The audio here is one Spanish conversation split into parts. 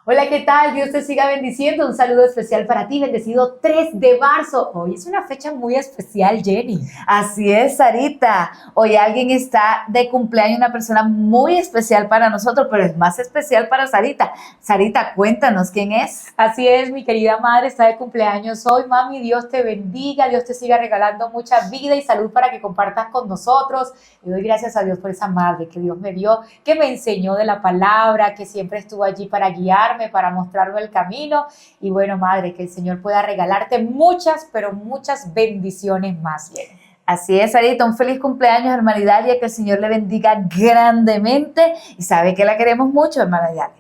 Hola, ¿qué tal? Dios te siga bendiciendo. Un saludo especial para ti, bendecido 3 de marzo. Hoy es una fecha muy especial, Jenny. Así es, Sarita. Hoy alguien está de cumpleaños, una persona muy especial para nosotros, pero es más especial para Sarita. Sarita, cuéntanos quién es. Así es, mi querida madre está de cumpleaños hoy. Mami, Dios te bendiga, Dios te siga regalando mucha vida y salud para que compartas con nosotros. Y doy gracias a Dios por esa madre que Dios me dio, que me enseñó de la palabra, que siempre estuvo allí para guiarme, para mostrarme el camino. Y bueno, madre, que el Señor pueda regalarte muchas, pero muchas bendiciones más. Bien. Así es, Sarita, un feliz cumpleaños, hermana Idalia, que el Señor le bendiga grandemente y sabe que la queremos mucho, hermana Idalia.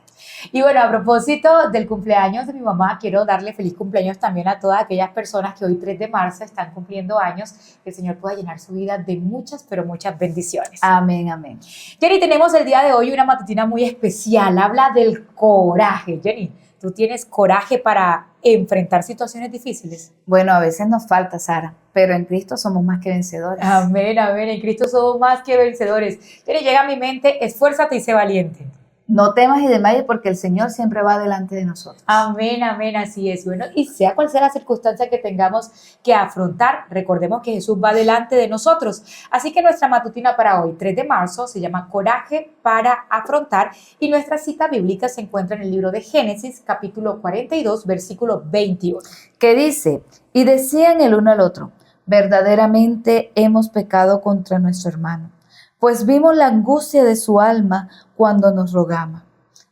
Y bueno, a propósito del cumpleaños de mi mamá, quiero darle feliz cumpleaños también a todas aquellas personas que hoy 3 de marzo están cumpliendo años. Que el Señor pueda llenar su vida de muchas, pero muchas bendiciones. Amén, amén. Jenny, tenemos el día de hoy una matutina muy especial. Habla del coraje. Jenny, ¿tú tienes coraje para enfrentar situaciones difíciles? Bueno, a veces nos falta, Sara, pero en Cristo somos más que vencedores. Amén, amén. En Cristo somos más que vencedores. Jenny, llega a mi mente, esfuérzate y sé valiente. No temas y desmayes porque el Señor siempre va delante de nosotros. Amén, amén, así es. Bueno, y sea cual sea la circunstancia que tengamos que afrontar, recordemos que Jesús va delante de nosotros. Así que nuestra matutina para hoy, 3 de marzo, se llama Coraje para afrontar y nuestra cita bíblica se encuentra en el libro de Génesis, capítulo 42, versículo 21. Que dice, y decían el uno al otro, verdaderamente hemos pecado contra nuestro hermano, pues vimos la angustia de su alma cuando nos rogaba,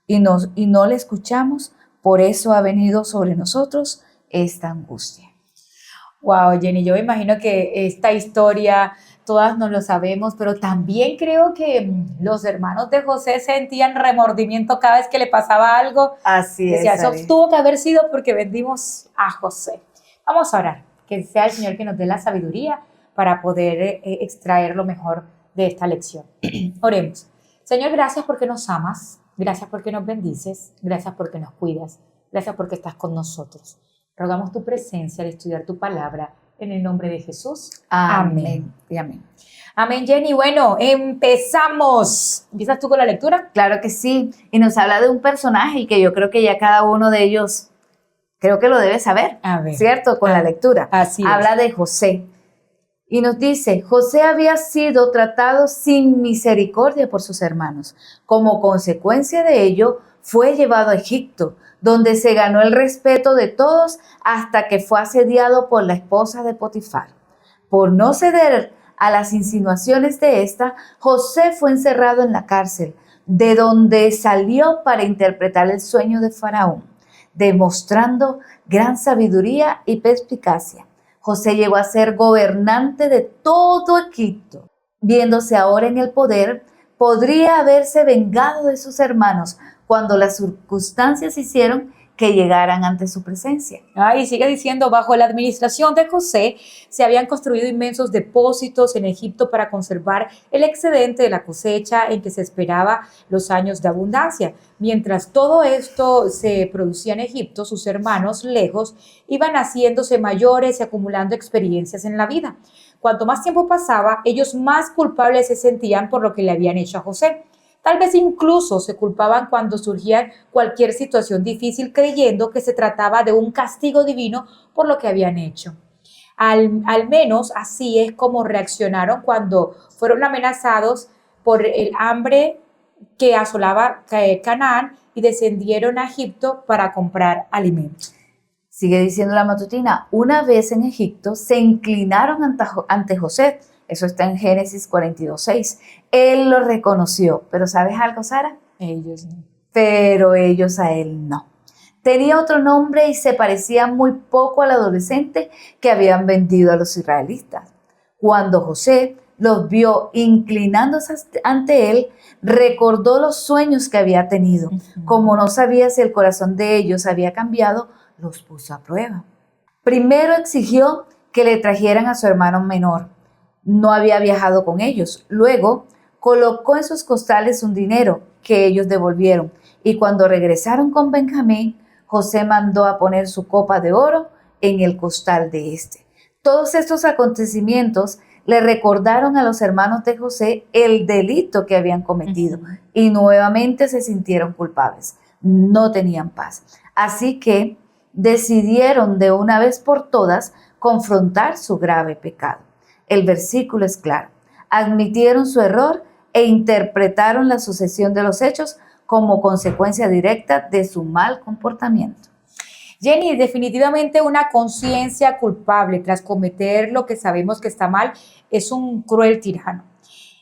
y no le escuchamos, por eso ha venido sobre nosotros esta angustia. Wow, Jenny, yo me imagino que esta historia todas nos lo sabemos, pero también creo que los hermanos de José sentían remordimiento cada vez que le pasaba algo. Así Decía, es, eso Ari. tuvo que haber sido porque vendimos a José. Vamos a orar, que sea el Señor que nos dé la sabiduría para poder extraer lo mejor de esta lección. Oremos. Señor, gracias porque nos amas, gracias porque nos bendices, gracias porque nos cuidas, gracias porque estás con nosotros. Rogamos tu presencia al estudiar tu palabra en el nombre de Jesús. Amén y amén. Amén, Jenny. Bueno, empezamos. ¿Empiezas tú con la lectura? Claro que sí, y nos habla de un personaje que yo creo que ya cada uno de ellos creo que lo debe saber, A ver. ¿cierto? Con la lectura. Así es. Habla de José. Y nos dice, José había sido tratado sin misericordia por sus hermanos. Como consecuencia de ello, fue llevado a Egipto, donde se ganó el respeto de todos hasta que fue asediado por la esposa de Potifar. Por no ceder a las insinuaciones de esta, José fue encerrado en la cárcel, de donde salió para interpretar el sueño de Faraón, demostrando gran sabiduría y perspicacia. José llegó a ser gobernante de todo Egipto. Viéndose ahora en el poder, podría haberse vengado de sus hermanos cuando las circunstancias hicieron que llegaran ante su presencia. Y sigue diciendo, bajo la administración de José se habían construido inmensos depósitos en Egipto para conservar el excedente de la cosecha en que se esperaba los años de abundancia. Mientras todo esto se producía en Egipto, sus hermanos lejos iban haciéndose mayores y acumulando experiencias en la vida. Cuanto más tiempo pasaba, ellos más culpables se sentían por lo que le habían hecho a José. Tal vez incluso se culpaban cuando surgía cualquier situación difícil creyendo que se trataba de un castigo divino por lo que habían hecho. Al menos así es como reaccionaron cuando fueron amenazados por el hambre que asolaba Canaán y descendieron a Egipto para comprar alimentos. Sigue diciendo la matutina, una vez en Egipto se inclinaron ante José. Eso está en Génesis 42:6. Él lo reconoció, pero ¿sabes algo, Sara? Ellos no. Pero ellos a él no. Tenía otro nombre y se parecía muy poco al adolescente que habían vendido a los israelitas. Cuando José los vio inclinándose ante él, recordó los sueños que había tenido. Como no sabía si el corazón de ellos había cambiado, los puso a prueba. Primero exigió que le trajeran a su hermano menor. No había viajado con ellos. Luego colocó en sus costales un dinero que ellos devolvieron. Y cuando regresaron con Benjamín, José mandó a poner su copa de oro en el costal de este. Todos estos acontecimientos le recordaron a los hermanos de José el delito que habían cometido y nuevamente se sintieron culpables. no tenían paz. Así que decidieron de una vez por todas confrontar su grave pecado. El versículo es claro. Admitieron su error e interpretaron la sucesión de los hechos como consecuencia directa de su mal comportamiento. Jenny, definitivamente una conciencia culpable tras cometer lo que sabemos que está mal es un cruel tirano.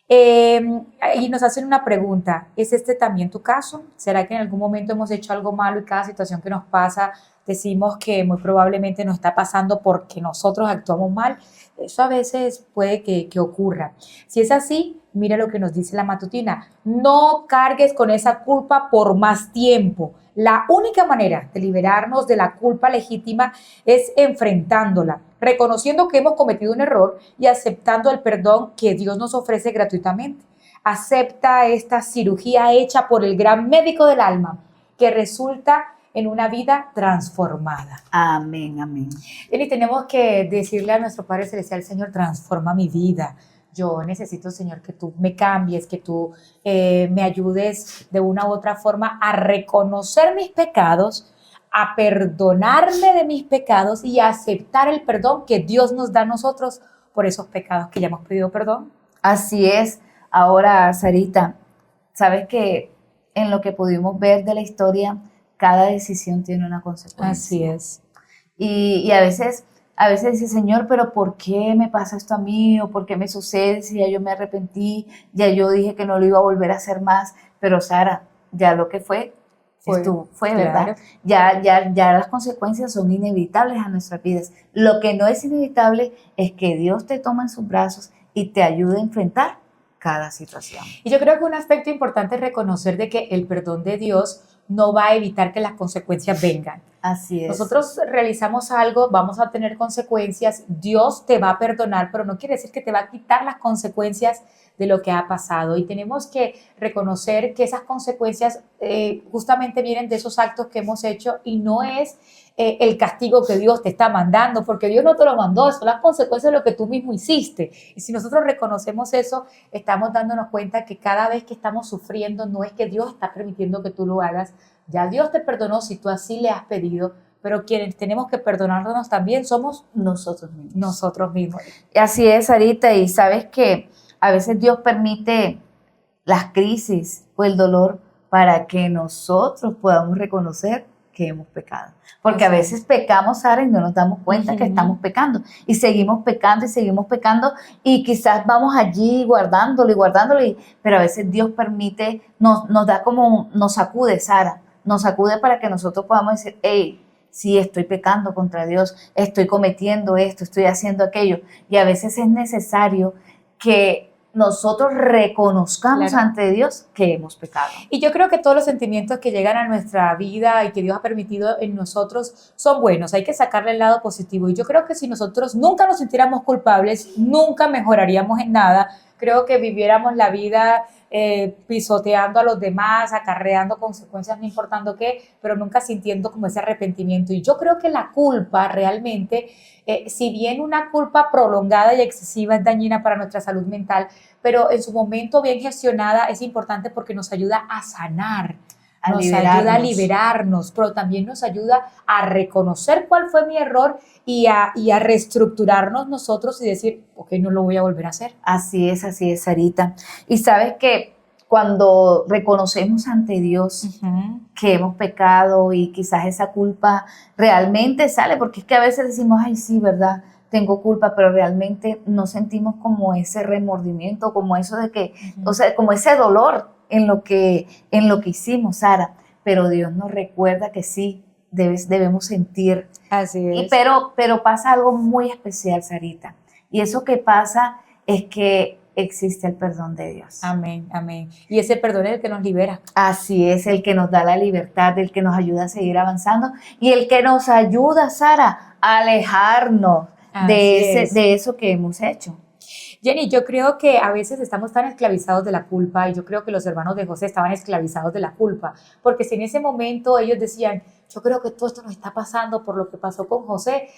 Y nos hacen una pregunta, ¿es este también tu caso? ¿Será que en algún momento hemos hecho algo malo y cada situación que nos pasa decimos que muy probablemente nos está pasando porque nosotros actuamos mal? Eso a veces puede que ocurra. Si es así, mira lo que nos dice la matutina, no cargues con esa culpa por más tiempo. La única manera de liberarnos de la culpa legítima es enfrentándola, reconociendo que hemos cometido un error y aceptando el perdón que Dios nos ofrece gratuitamente. Acepta esta cirugía hecha por el gran médico del alma, que resulta en una vida transformada. Amén, amén. Y tenemos que decirle a nuestro Padre Celestial, Señor, transforma mi vida. Yo necesito, Señor, que tú me cambies, que tú me ayudes de una u otra forma a reconocer mis pecados, a perdonarme de mis pecados y a aceptar el perdón que Dios nos da a nosotros por esos pecados que ya hemos pedido perdón. Así es. Ahora, Sarita, sabes que en lo que pudimos ver de la historia, cada decisión tiene una consecuencia. Así es. Y a veces dice, Señor, pero ¿por qué me pasa esto a mí? ¿O por qué me sucede si ya yo me arrepentí? Ya yo dije que no lo iba a volver a hacer más. Pero Sara, ya lo que fue, Claro. ¿verdad? Ya las consecuencias son inevitables a nuestras vidas. Lo que no es inevitable es que Dios te toma en sus brazos y te ayude a enfrentar cada situación. Y yo creo que un aspecto importante es reconocer de que el perdón de Dios no va a evitar que las consecuencias vengan. Así es. Nosotros realizamos algo, vamos a tener consecuencias, Dios te va a perdonar, pero no quiere decir que te va a quitar las consecuencias de lo que ha pasado. Y tenemos que reconocer que esas consecuencias justamente vienen de esos actos que hemos hecho y no es el castigo que Dios te está mandando, porque Dios no te lo mandó, son las consecuencias de lo que tú mismo hiciste. Y si nosotros reconocemos eso, estamos dándonos cuenta que cada vez que estamos sufriendo no es que Dios está permitiendo que tú lo hagas, ya Dios te perdonó si tú así le has pedido, pero quienes tenemos que perdonarnos también somos nosotros mismos. Nosotros mismos. Así es, Sarita, y sabes que a veces Dios permite las crisis o el dolor para que nosotros podamos reconocer que hemos pecado. Porque a veces pecamos, Sara, y no nos damos cuenta que estamos pecando. Y seguimos pecando y seguimos pecando y quizás vamos allí guardándolo, pero a veces Dios permite, nos da como, nos sacude, Sara, nos sacude para que nosotros podamos decir, hey, sí, estoy pecando contra Dios, estoy cometiendo esto, estoy haciendo aquello. Y a veces es necesario que nosotros reconozcamos ante Dios que hemos pecado. Y yo creo que todos los sentimientos que llegan a nuestra vida y que Dios ha permitido en nosotros son buenos, hay que sacarle el lado positivo. Y yo creo que si nosotros nunca nos sintiéramos culpables, nunca mejoraríamos en nada. Creo que viviéramos la vida pisoteando a los demás, acarreando consecuencias no importando qué, pero nunca sintiendo como ese arrepentimiento. Y yo creo que la culpa realmente, si bien una culpa prolongada y excesiva es dañina para nuestra salud mental, pero en su momento bien gestionada es importante porque nos ayuda a sanar, nos ayuda a liberarnos, pero también nos ayuda a reconocer cuál fue mi error y a reestructurarnos nosotros y decir, ok, no lo voy a volver a hacer. Así es, Sarita. Y sabes que cuando reconocemos ante Dios que hemos pecado y quizás esa culpa realmente sale, porque es que a veces decimos, ay, sí, ¿verdad? Tengo culpa, pero realmente no sentimos como ese remordimiento, como eso de que, o sea, como ese dolor en lo que hicimos, Sara. Pero Dios nos recuerda que sí, debemos sentir. Así es. Pero pasa algo muy especial, Sarita. Y eso que pasa es que existe el perdón de Dios. Amén, amén. Y ese perdón es el que nos libera. Así es, el que nos da la libertad, el que nos ayuda a seguir avanzando y el que nos ayuda, Sara, a alejarnos de eso que hemos hecho. Jenny, yo creo que a veces estamos tan esclavizados de la culpa y yo creo que los hermanos de José estaban esclavizados de la culpa, porque si en ese momento ellos decían, yo creo que todo esto nos está pasando por lo que pasó con José,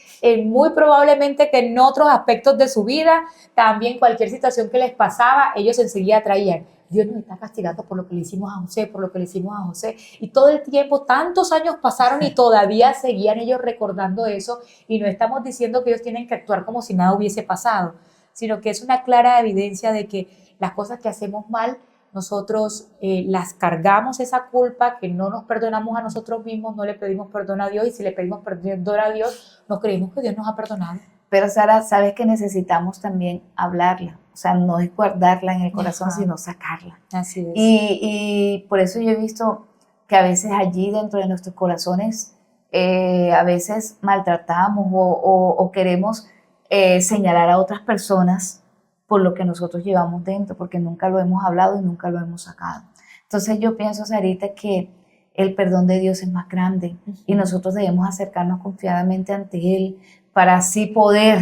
muy probablemente que en otros aspectos de su vida, también cualquier situación que les pasaba, ellos enseguida traían, Dios nos está castigando por lo que le hicimos a José, por lo que le hicimos a José. Y todo el tiempo, tantos años pasaron y todavía seguían ellos recordando eso, y no estamos diciendo que ellos tienen que actuar como si nada hubiese pasado, sino que es una clara evidencia de que las cosas que hacemos mal, nosotros las cargamos esa culpa, que no nos perdonamos a nosotros mismos, no le pedimos perdón a Dios, y si le pedimos perdón a Dios, no creemos que Dios nos ha perdonado. Pero Sara, sabes que necesitamos también hablarla, o sea, no es guardarla en el corazón, Ajá. sino sacarla. Así es. Y por eso yo he visto que a veces allí dentro de nuestros corazones, a veces maltratamos o queremos señalar a otras personas por lo que nosotros llevamos dentro, porque nunca lo hemos hablado y nunca lo hemos sacado. Entonces yo pienso, Sarita, que el perdón de Dios es más grande y nosotros debemos acercarnos confiadamente ante Él para así poder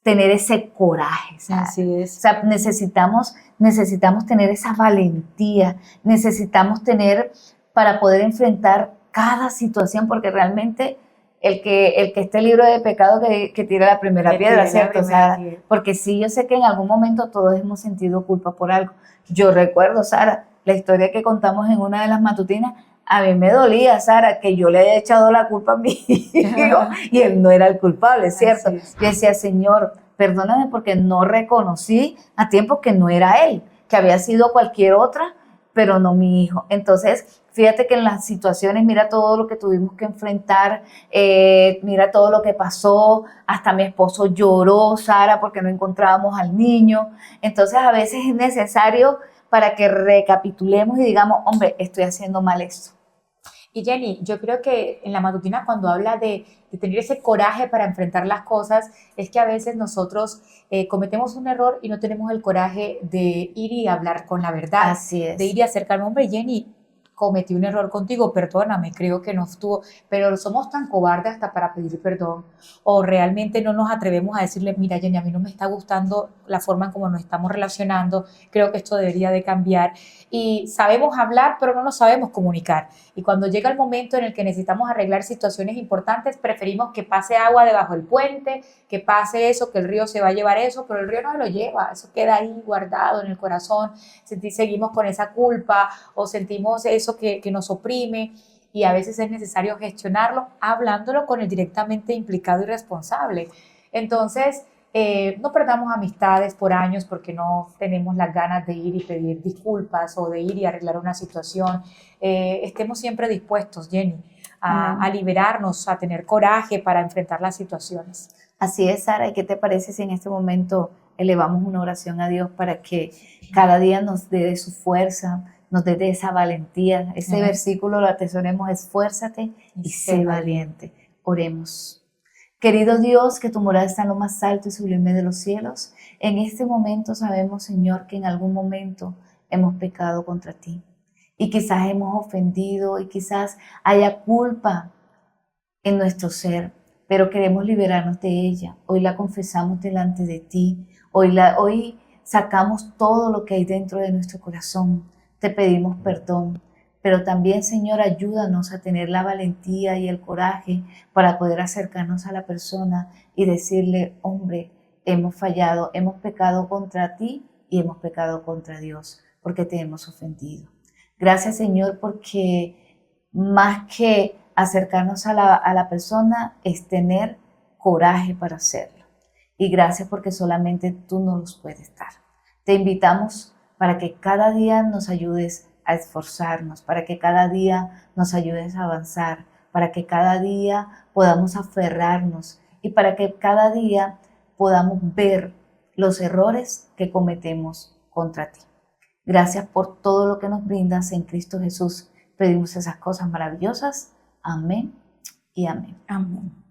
tener ese coraje, ¿sabes? Así es. O sea, necesitamos tener esa valentía, necesitamos tener para poder enfrentar cada situación, porque realmente el que esté libre de pecado que tire la primera piedra, ¿cierto? O sea, porque sí, yo sé que en algún momento todos hemos sentido culpa por algo. Yo recuerdo, Sara, la historia que contamos en una de las matutinas. A mí me dolía, Sara, que yo le haya echado la culpa a mi hijo y él no era el culpable, ¿cierto? Yo decía, Señor, perdóname porque no reconocí a tiempo que no era él, que había sido cualquier otra, pero no mi hijo. Entonces, fíjate que en las situaciones, mira todo lo que tuvimos que enfrentar, mira todo lo que pasó, hasta mi esposo lloró, Sara, porque no encontrábamos al niño. Entonces, a veces es necesario para que recapitulemos y digamos, hombre, estoy haciendo mal esto. Y Jenny, yo creo que en la matutina, cuando habla de tener ese coraje para enfrentar las cosas, es que a veces nosotros cometemos un error y no tenemos el coraje de ir y hablar con la verdad. Así es. De ir y acercarme, hombre, Jenny, cometí un error contigo, perdóname, creo que no estuvo, pero somos tan cobardes hasta para pedir perdón, o realmente no nos atrevemos a decirle, mira, Jenny, a mí no me está gustando la forma en cómo nos estamos relacionando, creo que esto debería de cambiar, y sabemos hablar, pero no nos sabemos comunicar, y cuando llega el momento en el que necesitamos arreglar situaciones importantes, preferimos que pase agua debajo del puente, que pase eso, que el río se va a llevar eso, pero el río no se lo lleva, eso queda ahí guardado en el corazón, seguimos con esa culpa, o sentimos eso que nos oprime, y a veces es necesario gestionarlo hablándolo con el directamente implicado y responsable. Entonces, no perdamos amistades por años porque no tenemos las ganas de ir y pedir disculpas o de ir y arreglar una situación. Estemos siempre dispuestos, Jenny, a liberarnos, a tener coraje para enfrentar las situaciones. Así es, Sara. ¿Y qué te parece si en este momento elevamos una oración a Dios para que cada día nos dé de su fuerza, nos dé de esa valentía? Ese versículo lo atesoremos: esfuérzate y sé valiente. Oremos. Querido Dios, que tu morada está en lo más alto y sublime de los cielos, en este momento sabemos, Señor, que en algún momento hemos pecado contra ti y quizás hemos ofendido y quizás haya culpa en nuestro ser, pero queremos liberarnos de ella. Hoy la confesamos delante de ti, hoy sacamos todo lo que hay dentro de nuestro corazón, te pedimos perdón, pero también, Señor, ayúdanos a tener la valentía y el coraje para poder acercarnos a la persona y decirle, hombre, hemos fallado, hemos pecado contra ti y hemos pecado contra Dios, porque te hemos ofendido. Gracias, Señor, porque más que acercarnos a la persona es tener coraje para hacerlo. Y gracias porque solamente tú nos los puedes dar. Te invitamos para que cada día nos ayudes a esforzarnos, para que cada día nos ayudes a avanzar, para que cada día podamos aferrarnos y para que cada día podamos ver los errores que cometemos contra ti. Gracias por todo lo que nos brindas en Cristo Jesús. Pedimos esas cosas maravillosas. Amén y amén. Amén.